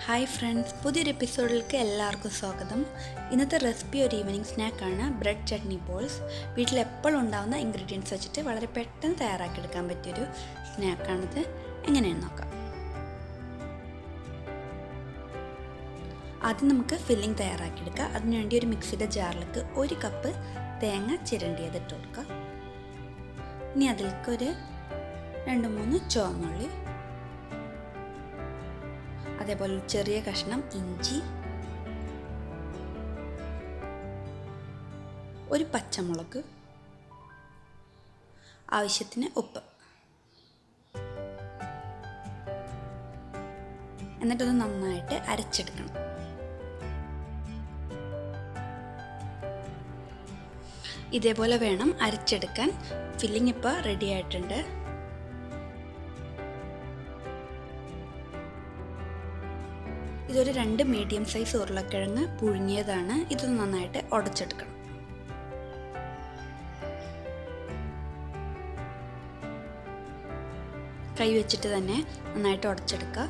Hi friends, പുതിയൊരു എപ്പിസോഡിലേക്ക് എല്ലാവർക്കും സ്വാഗതം. ഇന്നത്തെ റെസിപ്പി ഒരു ഈവനിങ് സ്നാക്കാണ് ബ്രെഡ് ചട്നി ബോൾസ്. വീട്ടിൽ എപ്പോഴും ഉണ്ടാകുന്ന ഇൻഗ്രീഡിയൻസ് വെച്ചിട്ട് വളരെ പെട്ടെന്ന് തയ്യാറാക്കിയെടുക്കാൻ പറ്റിയൊരു സ്നാക്കാണിത്. എങ്ങനെയാണെന്ന് നോക്കാം. ആദ്യം നമുക്ക് ഫില്ലിംഗ് തയ്യാറാക്കിയെടുക്കാം. അതിനുവേണ്ടി ഒരു മിക്സിയുടെ ജാറിലേക്ക് 1 കപ്പ് തേങ്ങ ചിരണ്ടിയത് ഇട്ട് കൊടുക്കുക. ഇനി അതിലേക്കൊരു 2-3 ചുവന്നുള്ളി, അതേപോലെ ചെറിയ കഷ്ണം ഇഞ്ചി, ഒരു പച്ചമുളക്, ആവശ്യത്തിന് ഉപ്പ്, എന്നിട്ടൊന്ന് നന്നായിട്ട് അരച്ചെടുക്കണം. ഇതേപോലെ വേണം അരച്ചെടുക്കാൻ. ഫില്ലിംഗ് ഇപ്പോൾ റെഡി ആയിട്ടുണ്ട്. ഇതൊരു 2 മീഡിയം സൈസ് ഉരുളക്കിഴങ്ങ് പുഴുങ്ങിയതാണ്. ഇതൊന്ന് നന്നായിട്ട് ഉടച്ചെടുക്കണം. കൈ വെച്ചിട്ട് തന്നെ നന്നായിട്ട് ഉടച്ചെടുക്കുക.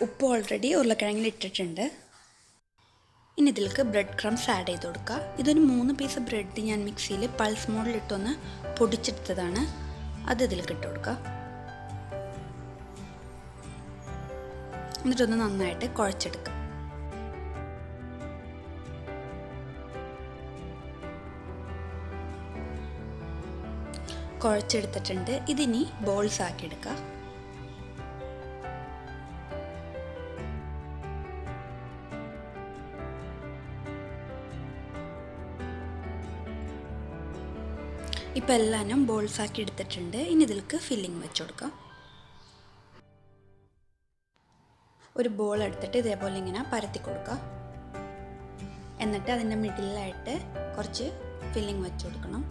ഉപ്പ് ഓൾറെഡി ഉരുളക്കിഴങ്ങിൽ ഇട്ടിട്ടുണ്ട്. ഇനി ഇതിലേക്ക് ബ്രെഡ് ക്രംസ് ആഡ് ചെയ്ത് കൊടുക്കുക. ഇതൊരു 3 പീസ് ബ്രെഡ് ഞാൻ മിക്സിയിൽ പൾസ് മോഡിലിട്ടൊന്ന് പൊടിച്ചെടുത്തതാണ്. അത് ഇതിലേക്ക് ഇട്ട് കൊടുക്കുക. എന്നിട്ടൊന്ന് നന്നായിട്ട് കുഴച്ചെടുക്കുക. കുഴച്ചെടുത്തിട്ടുണ്ട്. ഇതിനി ബോൾസ് ആക്കി എടുക്കുക. ഇപ്പോൾ എല്ലാനും ബോൾസ് ആക്കി എടുത്തിട്ടുണ്ട്. ഇനി ഇതിലേക്ക് ഫില്ലിംഗ് വെച്ച് കൊടുക്കാം. ഒരു ബോൾ എടുത്തിട്ട് ഇതേപോലെ ഇങ്ങനെ പരത്തി കൊടുക്കുക. എന്നിട്ട് അതിൻ്റെ മിഡിലായിട്ട് കുറച്ച് ഫില്ലിംഗ് വെച്ച് കൊടുക്കണം.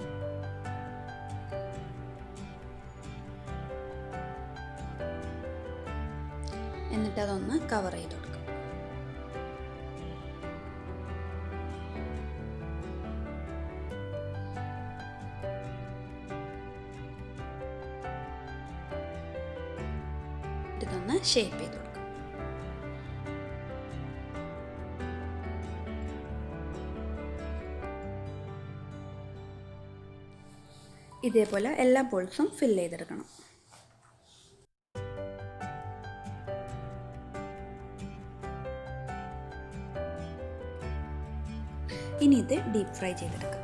എന്നിട്ട് അതൊന്ന് കവർ ചെയ്ത് കൊടുക്കുക. ഇതൊന്ന് ഷേപ്പ് ചെയ്ത് കൊടുക്കുക. ഇതേപോലെ എല്ലാ ബോൾസും ഫില്ല് ചെയ്തെടുക്കണം. ഇനി ഇത് ഡീപ്പ് ഫ്രൈ ചെയ്തെടുക്കാം.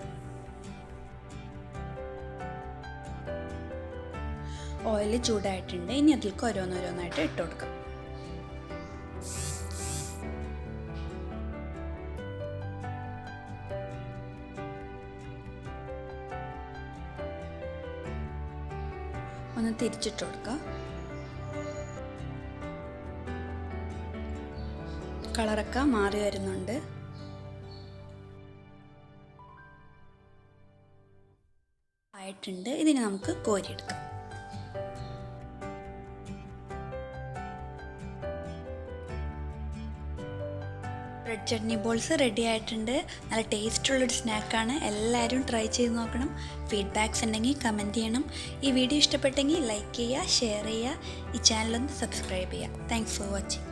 ഓയിൽ ചൂടായിട്ടുണ്ട്. ഇനി അതിലേക്ക് ഓരോന്നോരോന്നായിട്ട് ഇട്ട് കൊടുക്കാം. ഒന്ന് തിരിച്ചിട്ട് കൊടുക്കുക. കളറൊക്കെ മാറി വരുന്നുണ്ട്. ആയിട്ടുണ്ട്. ഇതിനെ നമുക്ക് കോരിയെടുക്കാം. ബ്രെഡ് ചട്നി ബോൾസ് റെഡി ആയിട്ടുണ്ട്. നല്ല ടേസ്റ്റുള്ളൊരു സ്നാക്കാണ്. എല്ലാവരും ട്രൈ ചെയ്ത് നോക്കണം. ഫീഡ്ബാക്ക്സ് ഉണ്ടെങ്കിൽ കമൻറ്റ് ചെയ്യണം. ഈ വീഡിയോ ഇഷ്ടപ്പെട്ടെങ്കിൽ ലൈക്ക് ചെയ്യുക, ഷെയർ ചെയ്യുക, ഈ ചാനലൊന്ന് സബ്സ്ക്രൈബ് ചെയ്യുക. Thanks for watching.